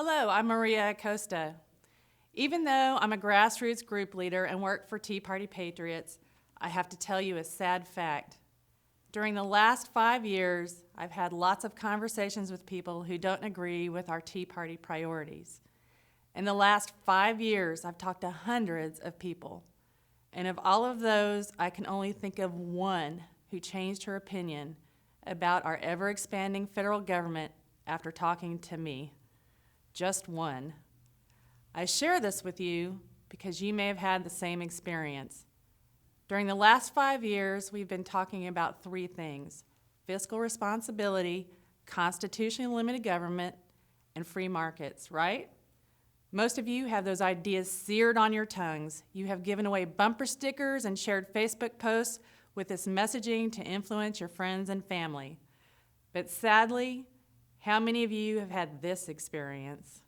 Hello, I'm Maria Acosta. Even though I'm a grassroots group leader and work for Tea Party Patriots, I have to tell you a sad fact. During the last 5 years, I've had lots of conversations with people who don't agree with our Tea Party priorities. In the last 5 years, I've talked to hundreds of people. And of all of those, I can only think of one who changed her opinion about our ever-expanding federal government after talking to me. Just one. I share this with you because you may have had the same experience. During the last 5 years, we've been talking about three things: fiscal responsibility, constitutionally limited government, and free markets, right? Most of you have those ideas seared on your tongues. You have given away bumper stickers and shared Facebook posts with this messaging to influence your friends and family. But sadly, how many of you have had this experience?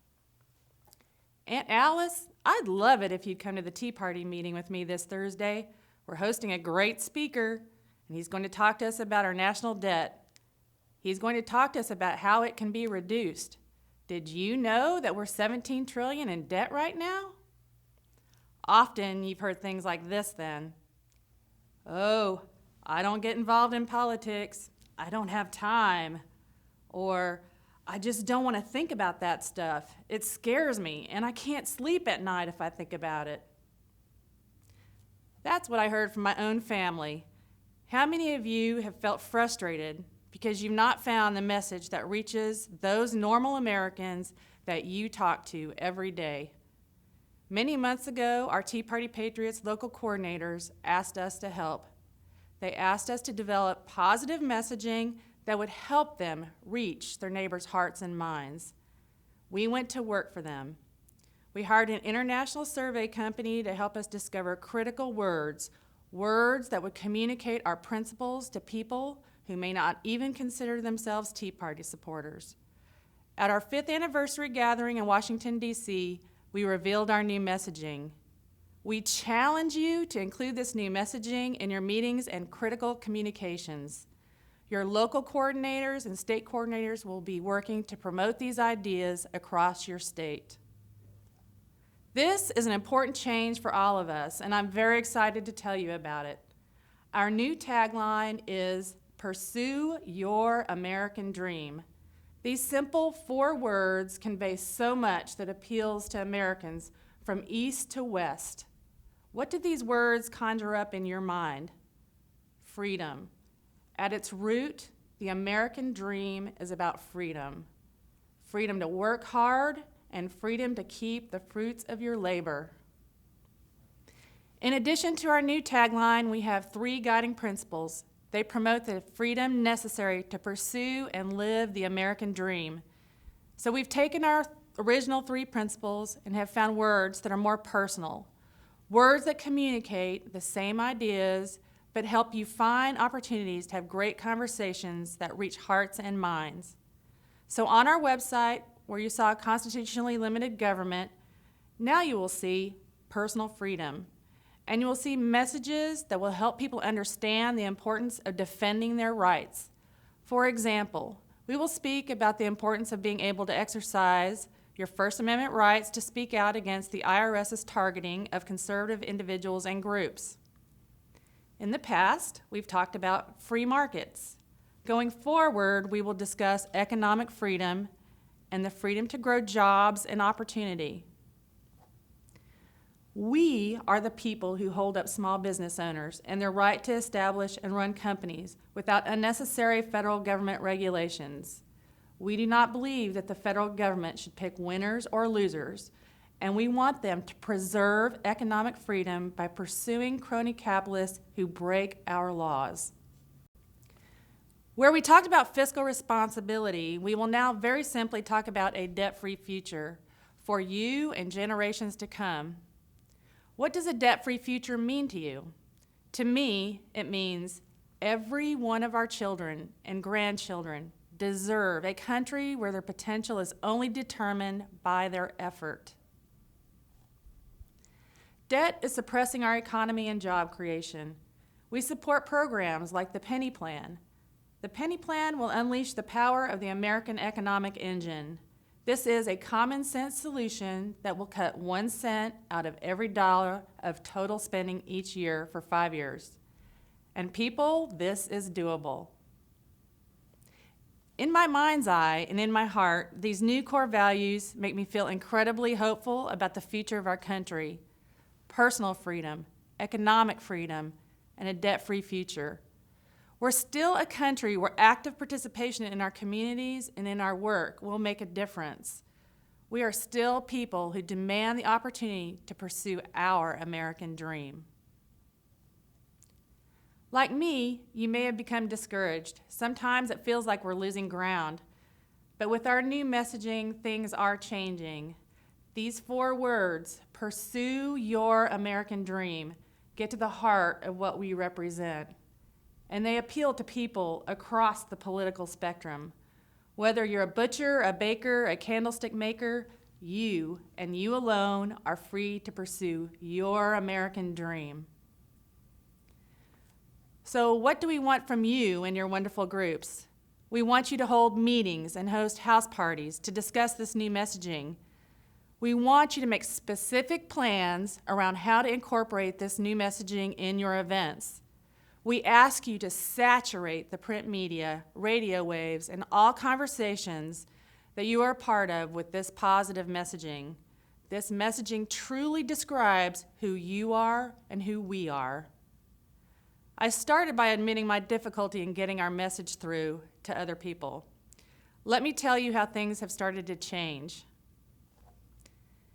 Aunt Alice, I'd love it if you'd come to the Tea Party meeting with me this Thursday. We're hosting a great speaker, and he's going to talk to us about our national debt. He's going to talk to us about how it can be reduced. Did you know that we're $17 trillion in debt right now? Often you've heard things like this then. Oh, I don't get involved in politics. I don't have time. Or, I just don't want to think about that stuff. It scares me, and I can't sleep at night if I think about it. That's what I heard from my own family. How many of you have felt frustrated because you've not found the message that reaches those normal Americans that you talk to every day? Many months ago, our Tea Party Patriots local coordinators asked us to help. They asked us to develop positive messaging that would help them reach their neighbors' hearts and minds. We went to work for them. We hired an international survey company to help us discover critical words that would communicate our principles to people who may not even consider themselves Tea Party supporters. At our 5th anniversary gathering in Washington, D.C., we revealed our new messaging. We challenge you to include this new messaging in your meetings and critical communications. Your local coordinators and state coordinators will be working to promote these ideas across your state. This is an important change for all of us, and I'm very excited to tell you about it. Our new tagline is "Pursue Your American Dream." These simple 4 words convey so much that appeals to Americans from east to west. What did these words conjure up in your mind? Freedom. At its root, the American dream is about freedom. Freedom to work hard and freedom to keep the fruits of your labor. In addition to our new tagline, we have 3 guiding principles. They promote the freedom necessary to pursue and live the American dream. So we've taken our original 3 principles and have found words that are more personal, words that communicate the same ideas but help you find opportunities to have great conversations that reach hearts and minds. So on our website, where you saw constitutionally limited government, now you will see personal freedom. And you will see messages that will help people understand the importance of defending their rights. For example, we will speak about the importance of being able to exercise your First Amendment rights to speak out against the IRS's targeting of conservative individuals and groups. In the past, we've talked about free markets. Going forward, we will discuss economic freedom and the freedom to grow jobs and opportunity. We are the people who hold up small business owners and their right to establish and run companies without unnecessary federal government regulations. We do not believe that the federal government should pick winners or losers, and we want them to preserve economic freedom by pursuing crony capitalists who break our laws. Where we talked about fiscal responsibility, we will now very simply talk about a debt-free future for you and generations to come. What does a debt-free future mean to you? To me, it means every one of our children and grandchildren deserve a country where their potential is only determined by their effort. Debt is suppressing our economy and job creation. We support programs like the Penny Plan. The Penny Plan will unleash the power of the American economic engine. This is a common sense solution that will cut 1 cent out of every dollar of total spending each year for 5 years. And people, this is doable. In my mind's eye and in my heart, these new core values make me feel incredibly hopeful about the future of our country: personal freedom, economic freedom, and a debt-free future. We're still a country where active participation in our communities and in our work will make a difference. We are still people who demand the opportunity to pursue our American dream. Like me, you may have become discouraged. Sometimes it feels like we're losing ground. But with our new messaging, things are changing. These 4 words, pursue your American dream, get to the heart of what we represent. And they appeal to people across the political spectrum. Whether you're a butcher, a baker, a candlestick maker, you and you alone are free to pursue your American dream. So what do we want from you and your wonderful groups? We want you to hold meetings and host house parties to discuss this new messaging. We want you to make specific plans around how to incorporate this new messaging in your events. We ask you to saturate the print media, radio waves, and all conversations that you are a part of with this positive messaging. This messaging truly describes who you are and who we are. I started by admitting my difficulty in getting our message through to other people. Let me tell you how things have started to change.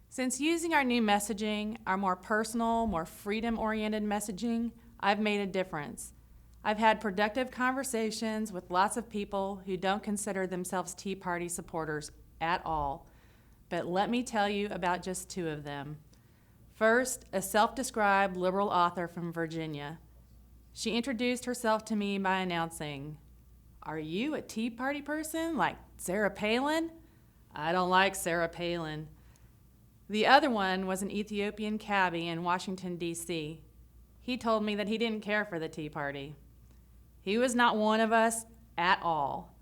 Since using our new messaging, our more personal, more freedom-oriented messaging, I've made a difference. I've had productive conversations with lots of people who don't consider themselves Tea Party supporters at all. But let me tell you about just 2 of them. First, a self-described liberal author from Virginia. She introduced herself to me by announcing, "Are you a Tea Party person like Sarah Palin?" "I don't like Sarah Palin." The other one was an Ethiopian cabbie in Washington, D.C. He told me that he didn't care for the Tea Party. He was not one of us at all.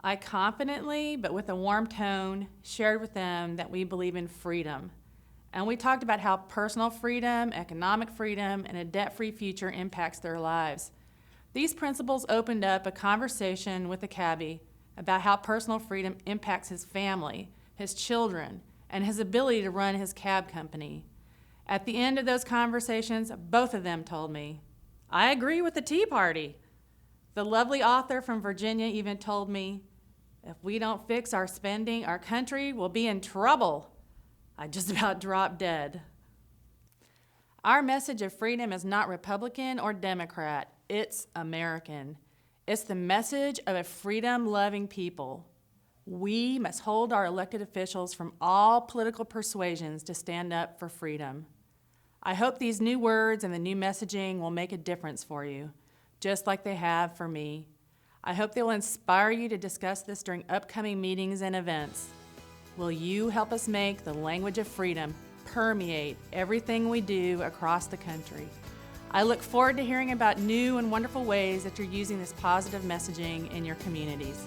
I confidently, but with a warm tone, shared with them that we believe in freedom. And we talked about how personal freedom, economic freedom, and a debt-free future impacts their lives. These principles opened up a conversation with the cabbie about how personal freedom impacts his family, his children, and his ability to run his cab company. At the end of those conversations, both of them told me, "I agree with the Tea Party." The lovely author from Virginia even told me, "If we don't fix our spending, our country will be in trouble." I just about dropped dead. Our message of freedom is not Republican or Democrat. It's American. It's the message of a freedom-loving people. We must hold our elected officials from all political persuasions to stand up for freedom. I hope these new words and the new messaging will make a difference for you, just like they have for me. I hope they will inspire you to discuss this during upcoming meetings and events. Will you help us make the language of freedom permeate everything we do across the country? I look forward to hearing about new and wonderful ways that you're using this positive messaging in your communities.